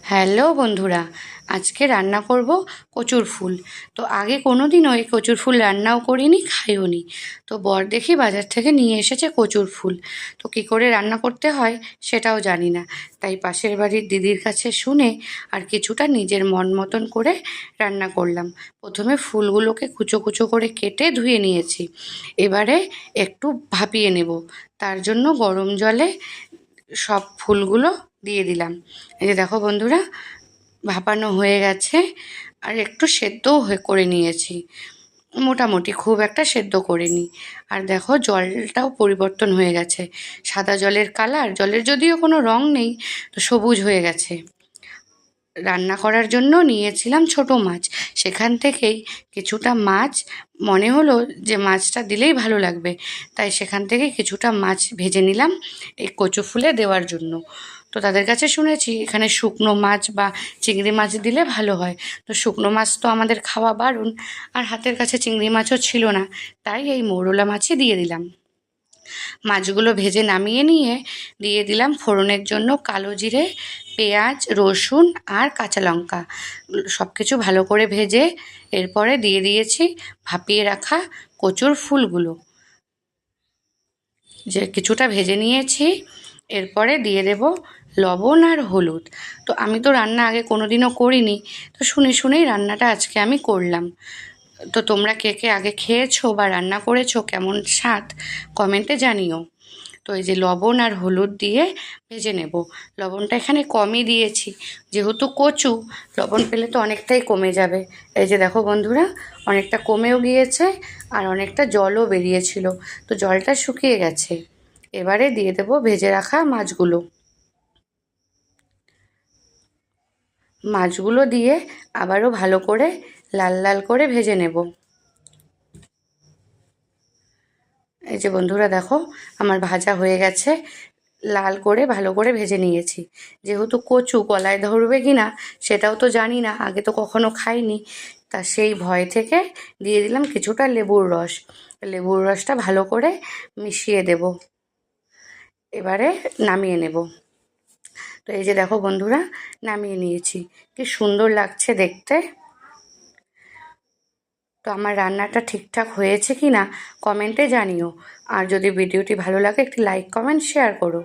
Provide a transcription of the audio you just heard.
Hello বন্ধুরা, আজকে রান্না করব কচুর ফুল। তো আগে কোনো দিনও এই কচুর ফুল রান্নাও করিনি, খাইও নি। তো বর দেখি বাজার থেকে নিয়ে এসেছে কচুর ফুল। তো কী করে রান্না করতে হয় সেটাও জানি না, তাই পাশের বাড়ির দিদির কাছে শুনে আর কিছুটা নিজের মন মতন করে রান্না করলাম। প্রথমে ফুলগুলোকে কুচো কুচো করে কেটে ধুয়ে নিয়েছি। এবারে একটু ভাপিয়ে নেব, তার জন্য গরম জলে সব ফুলগুলো দিয়ে দিলাম। এই যে দেখো বন্ধুরা, ভাপানো হয়ে গেছে। আর একটু সেদ্ধও করে নিয়েছি, মোটামুটি খুব একটা সেদ্ধ করিনি। আর দেখো জলটাও পরিবর্তন হয়ে গেছে, সাদা জলের কালার, জলের যদিও কোনো রং নেই, তো সবুজ হয়ে গেছে। রান্না করার জন্য নিয়েছিলাম ছোট মাছ, সেখান থেকেই কিছুটা মাছ মনে হলো যে মাছটা দিলেই ভালো লাগবে, তাই সেখান থেকে কিছুটা মাছ ভেজে নিলাম এই কচু ফুলে দেওয়ার জন্য। তো তাদের কাছে শুনেছি এখানে শুকনো মাছ বা চিংড়ি মাছ দিলে ভালো হয়। তো শুকনো মাছ তো আমাদের খাওয়া বারণ, আর হাতের কাছে চিংড়ি মাছও ছিল না, তাই এই মৌরলা মাছই দিয়ে দিলাম। মাছগুলো ভেজে নামিয়ে নিয়ে দিয়ে দিলাম ফোড়নের জন্য কালো জিরে, পেঁয়াজ, রসুন আর কাঁচা লঙ্কা। সব কিছু ভালো করে ভেজে এরপরে দিয়ে দিয়েছি ভাপিয়ে রাখা কচুর ফুলগুলো, যে কিছুটা ভেজে নিয়েছি। এরপরে দিয়ে দেব লবণ আর হলুদ। তো আমি তো রান্না আগে কোনো দিনও করিনি, তো শুনে শুনেই রান্নাটা আজকে আমি করলাম। তো তোমরা কে কে আগে খেয়েছো বা রান্না করেছো, কেমন স্বাদ কমেন্টে জানিও। তো এই যে লবণ আর হলুদ দিয়ে ভেজে নেব। লবণটা এখানে কমই দিয়েছি, যেহেতু কচু, লবণ পেলে তো অনেকটাই কমে যাবে। এই যে দেখো বন্ধুরা, অনেকটা কমেও গিয়েছে আর অনেকটা জলও বেরিয়েছিল, তো জলটা শুকিয়ে গেছে। এবারে দিয়ে দেব ভেজে রাখা মাছগুলো। মাছগুলো দিয়ে আবারও ভালো করে লাল লাল করে ভেজে নেব। এই যে বন্ধুরা দেখো, আমার ভাজা হয়ে গেছে, লাল করে ভালো করে ভেজে নিয়েছি। যেহেতু কচু গলায় ধরবে কি না সেটাও তো জানি না, আগে তো কখনো খাইনি, তা সেই ভয় থেকে দিয়ে দিলাম কিছুটা লেবুর রস। লেবুর রসটা ভালো করে মিশিয়ে দেব, এবারে নামিয়ে নেব। তো এই যে দেখো বন্ধুরা, নামিয়ে নিয়েছি, কি সুন্দর লাগছে দেখতে। তো আমার রান্নাটা ঠিকঠাক হয়েছে কি না কমেন্টে জানিও। আর যদি ভিডিওটি ভালো লাগে একটি লাইক, কমেন্ট, শেয়ার করো।